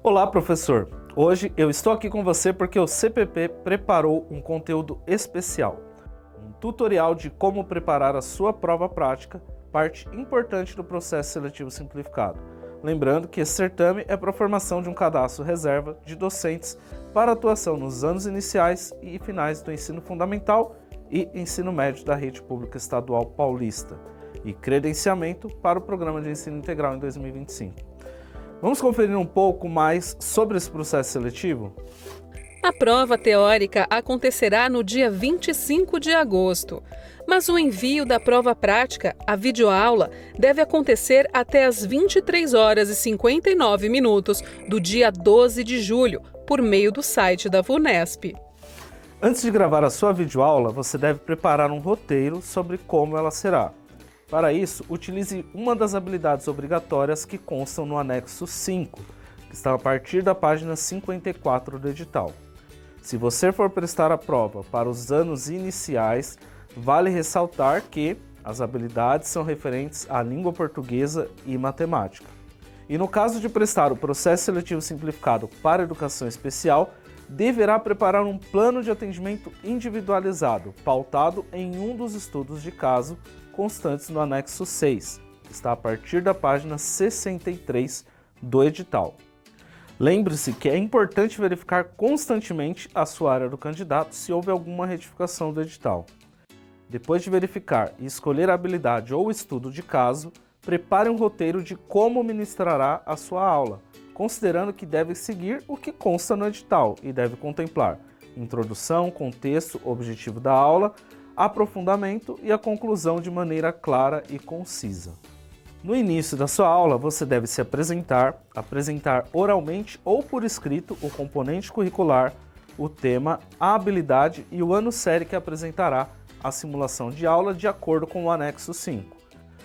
Olá, professor! Hoje eu estou aqui com você porque o CPP preparou um conteúdo especial, um tutorial de como preparar a sua prova prática, parte importante do processo seletivo simplificado. Lembrando que esse certame é para a formação de um cadastro reserva de docentes para atuação nos anos iniciais e finais do ensino fundamental e ensino médio da rede pública estadual paulista e credenciamento para o programa de ensino integral em 2025. Vamos conferir um pouco mais sobre esse processo seletivo? A prova teórica acontecerá no dia 25 de agosto, mas o envio da prova prática, a videoaula, deve acontecer até às 23 horas e 59 minutos do dia 12 de julho, por meio do site da VUNESP. Antes de gravar a sua videoaula, você deve preparar um roteiro sobre como ela será. Para isso, utilize uma das habilidades obrigatórias que constam no anexo 5, que está a partir da página 54 do edital. Se você for prestar a prova para os anos iniciais, vale ressaltar que as habilidades são referentes à língua portuguesa e matemática. E no caso de prestar o processo seletivo simplificado para educação especial, deverá preparar um plano de atendimento individualizado, pautado em um dos estudos de caso constantes no anexo 6, que está a partir da página 63 do edital. Lembre-se que é importante verificar constantemente a sua área do candidato se houve alguma retificação do edital. Depois de verificar e escolher a habilidade ou estudo de caso, prepare um roteiro de como ministrará a sua aula, considerando que deve seguir o que consta no edital e deve contemplar introdução, contexto, objetivo da aula, aprofundamento e a conclusão de maneira clara e concisa. No início da sua aula, você deve se apresentar oralmente ou por escrito o componente curricular, o tema, a habilidade e o ano série que apresentará a simulação de aula de acordo com o anexo 5.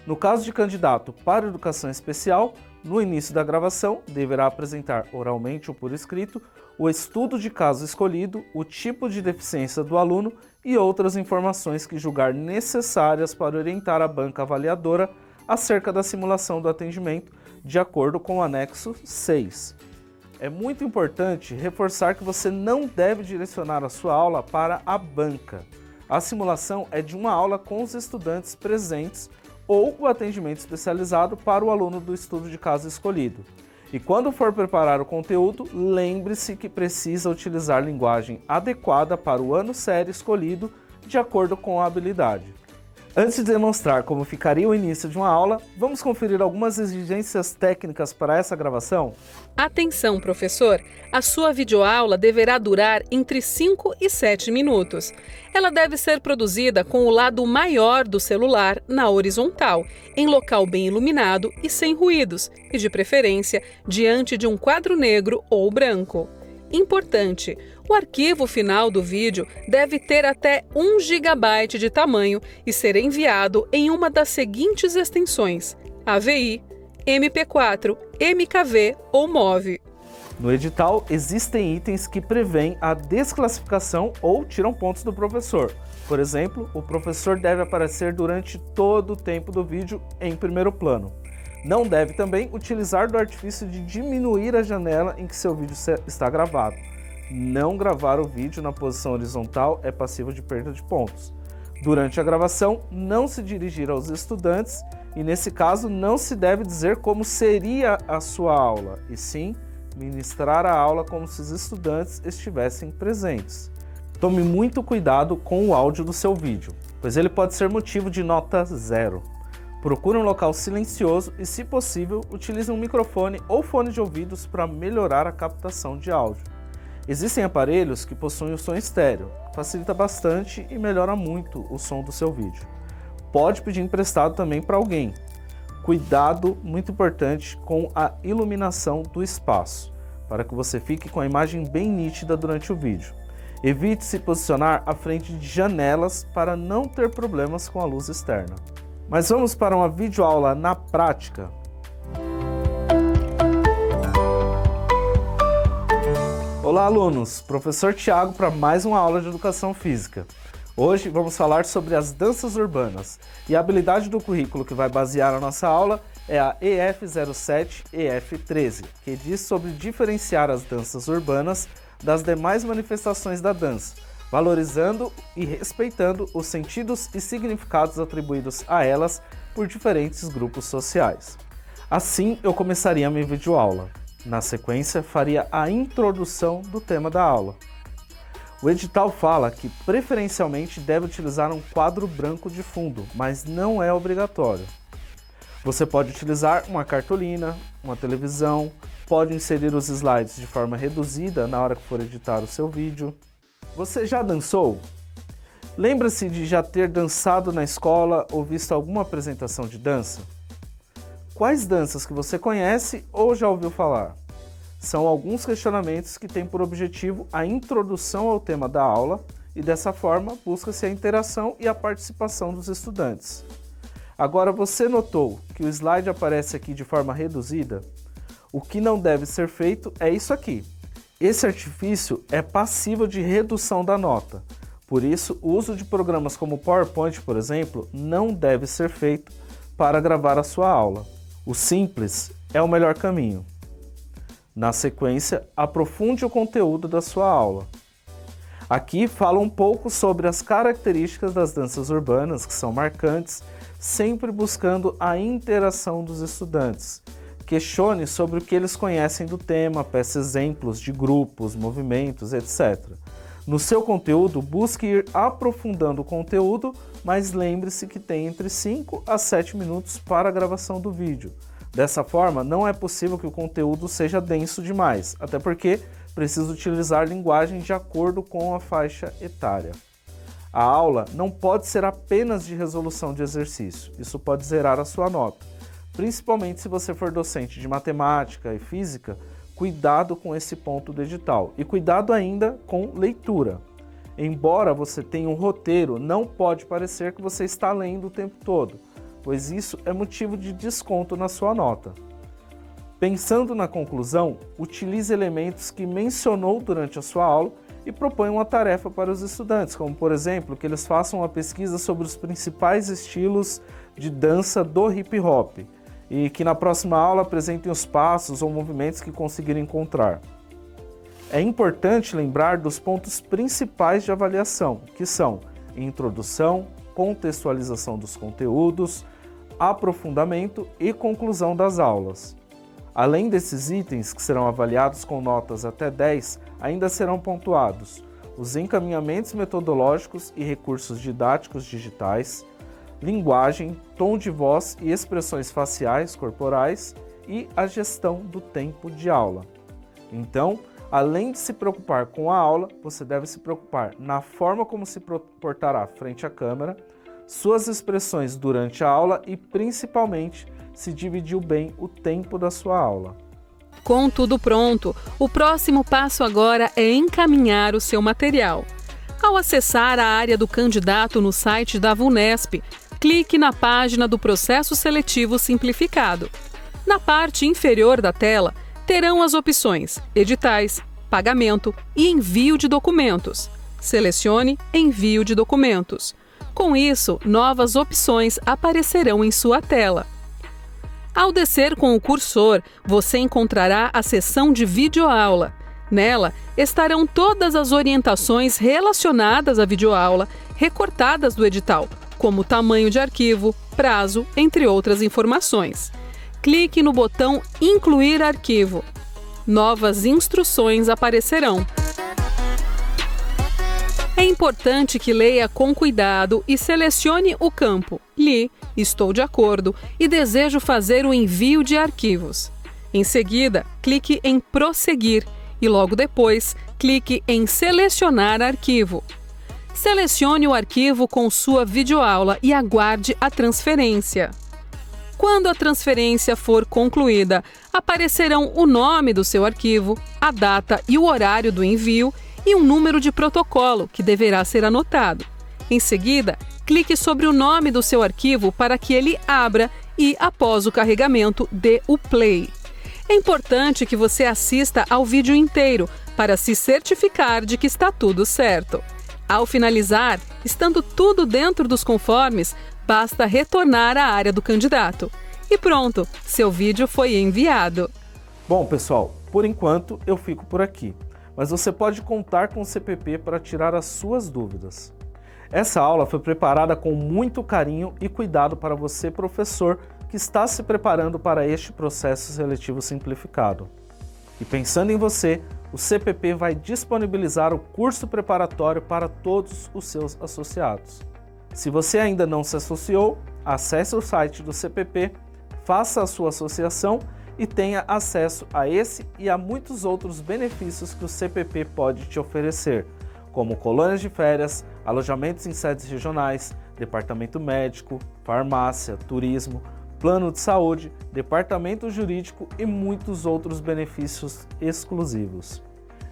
No caso de candidato para educação especial, no início da gravação, deverá apresentar oralmente ou por escrito o estudo de caso escolhido, o tipo de deficiência do aluno e outras informações que julgar necessárias para orientar a banca avaliadora acerca da simulação do atendimento, de acordo com o anexo 6. É muito importante reforçar que você não deve direcionar a sua aula para a banca. A simulação é de uma aula com os estudantes presentes ou o atendimento especializado para o aluno do estudo de caso escolhido. E quando for preparar o conteúdo, lembre-se que precisa utilizar linguagem adequada para o ano série escolhido de acordo com a habilidade. Antes de demonstrar como ficaria o início de uma aula, vamos conferir algumas exigências técnicas para essa gravação? Atenção, professor! A sua videoaula deverá durar entre 5 e 7 minutos. Ela deve ser produzida com o lado maior do celular na horizontal, em local bem iluminado e sem ruídos, e de preferência diante de um quadro negro ou branco. Importante! O arquivo final do vídeo deve ter até 1 GB de tamanho e ser enviado em uma das seguintes extensões: AVI, MP4, MKV ou MOV. No edital, existem itens que prevêem a desclassificação ou tiram pontos do professor. Por exemplo, o professor deve aparecer durante todo o tempo do vídeo em primeiro plano. Não deve também utilizar do artifício de diminuir a janela em que seu vídeo está gravado. Não gravar o vídeo na posição horizontal é passível de perda de pontos. Durante a gravação, não se dirigir aos estudantes e, nesse caso, não se deve dizer como seria a sua aula, e sim ministrar a aula como se os estudantes estivessem presentes. Tome muito cuidado com o áudio do seu vídeo, pois ele pode ser motivo de nota 0. Procure um local silencioso e, se possível, utilize um microfone ou fone de ouvidos para melhorar a captação de áudio. Existem aparelhos que possuem o som estéreo, facilita bastante e melhora muito o som do seu vídeo. Pode pedir emprestado também para alguém. Cuidado, muito importante, com a iluminação do espaço, para que você fique com a imagem bem nítida durante o vídeo. Evite se posicionar à frente de janelas para não ter problemas com a luz externa. Mas vamos para uma videoaula na prática? Olá, alunos! Professor Tiago para mais uma aula de Educação Física. Hoje vamos falar sobre as danças urbanas, e a habilidade do currículo que vai basear a nossa aula é a EF07 EF13, que diz sobre diferenciar as danças urbanas das demais manifestações da dança, valorizando e respeitando os sentidos e significados atribuídos a elas por diferentes grupos sociais. Assim, eu começaria a minha videoaula. Na sequência, faria a introdução do tema da aula. O edital fala que preferencialmente deve utilizar um quadro branco de fundo, mas não é obrigatório. Você pode utilizar uma cartolina, uma televisão, pode inserir os slides de forma reduzida na hora que for editar o seu vídeo. Você já dançou? Lembra-se de já ter dançado na escola ou visto alguma apresentação de dança? Quais danças que você conhece ou já ouviu falar? São alguns questionamentos que têm por objetivo a introdução ao tema da aula e dessa forma busca-se a interação e a participação dos estudantes. Agora você notou que o slide aparece aqui de forma reduzida? O que não deve ser feito é isso aqui. Esse artifício é passível de redução da nota. Por isso, o uso de programas como o PowerPoint, por exemplo, não deve ser feito para gravar a sua aula. O simples é o melhor caminho. Na sequência, aprofunde o conteúdo da sua aula. Aqui fala um pouco sobre as características das danças urbanas, que são marcantes, sempre buscando a interação dos estudantes. Questione sobre o que eles conhecem do tema, peça exemplos de grupos, movimentos, etc. No seu conteúdo, busque ir aprofundando o conteúdo, mas lembre-se que tem entre 5 a 7 minutos para a gravação do vídeo. Dessa forma, não é possível que o conteúdo seja denso demais, até porque precisa utilizar linguagem de acordo com a faixa etária. A aula não pode ser apenas de resolução de exercício, isso pode zerar a sua nota. Principalmente se você for docente de matemática e física, cuidado com esse ponto do edital. E cuidado ainda com leitura. Embora você tenha um roteiro, não pode parecer que você está lendo o tempo todo, pois isso é motivo de desconto na sua nota. Pensando na conclusão, utilize elementos que mencionou durante a sua aula e proponha uma tarefa para os estudantes, como por exemplo, que eles façam uma pesquisa sobre os principais estilos de dança do hip hop, e que na próxima aula apresentem os passos ou movimentos que conseguirem encontrar. É importante lembrar dos pontos principais de avaliação, que são introdução, contextualização dos conteúdos, aprofundamento e conclusão das aulas. Além desses itens, que serão avaliados com notas até 10, ainda serão pontuados os encaminhamentos metodológicos e recursos didáticos digitais, linguagem, tom de voz e expressões faciais, corporais e a gestão do tempo de aula. Então, além de se preocupar com a aula, você deve se preocupar na forma como se portará frente à câmera, suas expressões durante a aula e, principalmente, se dividiu bem o tempo da sua aula. Com tudo pronto, o próximo passo agora é encaminhar o seu material. Ao acessar a área do candidato no site da VUNESP, clique na página do Processo Seletivo Simplificado. Na parte inferior da tela, terão as opções Editais, Pagamento e Envio de Documentos. Selecione Envio de Documentos. Com isso, novas opções aparecerão em sua tela. Ao descer com o cursor, você encontrará a seção de videoaula. Nela estarão todas as orientações relacionadas à videoaula recortadas do edital, como tamanho de arquivo, prazo, entre outras informações. Clique no botão Incluir arquivo. Novas instruções aparecerão. É importante que leia com cuidado e selecione o campo Li, estou de acordo e desejo fazer o envio de arquivos. Em seguida, clique em Prosseguir e logo depois, clique em Selecionar arquivo. Selecione o arquivo com sua videoaula e aguarde a transferência. Quando a transferência for concluída, aparecerão o nome do seu arquivo, a data e o horário do envio e um número de protocolo que deverá ser anotado. Em seguida, clique sobre o nome do seu arquivo para que ele abra e, após o carregamento, dê o play. É importante que você assista ao vídeo inteiro para se certificar de que está tudo certo. Ao finalizar, estando tudo dentro dos conformes, basta retornar à área do candidato. E pronto, seu vídeo foi enviado. Bom, pessoal, por enquanto eu fico por aqui, mas você pode contar com o CPP para tirar as suas dúvidas. Essa aula foi preparada com muito carinho e cuidado para você, professor, que está se preparando para este processo seletivo simplificado. E pensando em você, o CPP vai disponibilizar o curso preparatório para todos os seus associados. Se você ainda não se associou, acesse o site do CPP, faça a sua associação e tenha acesso a esse e a muitos outros benefícios que o CPP pode te oferecer, como colônias de férias, alojamentos em sedes regionais, departamento médico, farmácia, turismo, plano de saúde, departamento jurídico e muitos outros benefícios exclusivos.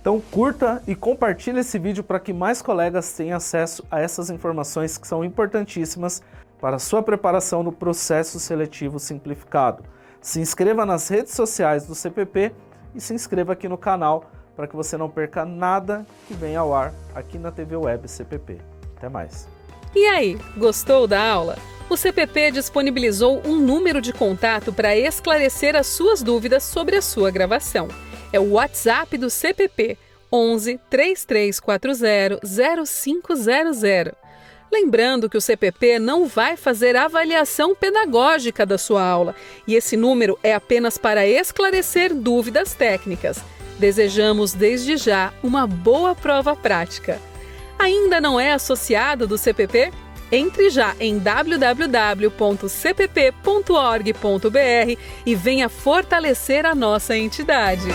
Então curta e compartilhe esse vídeo para que mais colegas tenham acesso a essas informações que são importantíssimas para a sua preparação no processo seletivo simplificado. Se inscreva nas redes sociais do CPP e se inscreva aqui no canal para que você não perca nada que vem ao ar aqui na TV Web CPP. Até mais! E aí, gostou da aula? O CPP disponibilizou um número de contato para esclarecer as suas dúvidas sobre a sua gravação. É o WhatsApp do CPP, 11 3340 0500. Lembrando que o CPP não vai fazer avaliação pedagógica da sua aula e esse número é apenas para esclarecer dúvidas técnicas. Desejamos desde já uma boa prova prática. Ainda não é associado do CPP? Entre já em www.cpp.org.br e venha fortalecer a nossa entidade.